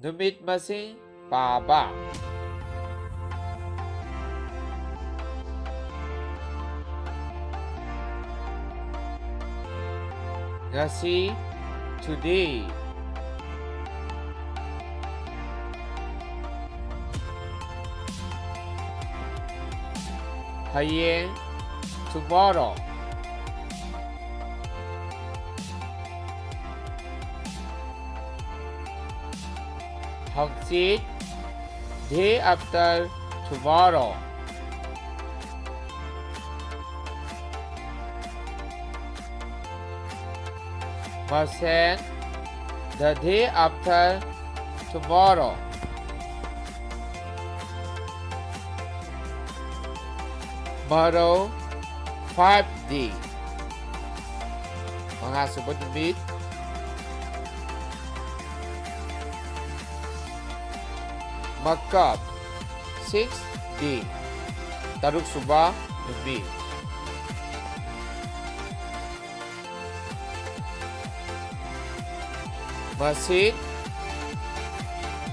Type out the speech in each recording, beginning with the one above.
Numit masing paba. Ngasi, today. Hayeng, tomorrow. Hangsit, day after tomorrow. Masen, the day after tomorrow. Tomorrow, 5D. Mga subod na meet. Magkap, 6D. Taruk suba na meet. Masid,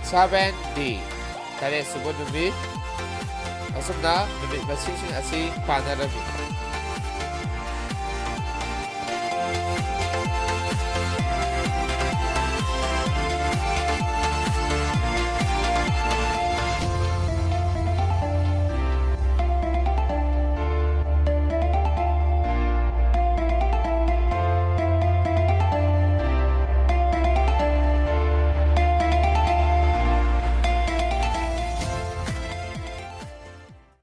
7D. Kaya subod na meet. Asam na, numit masing asing panarami.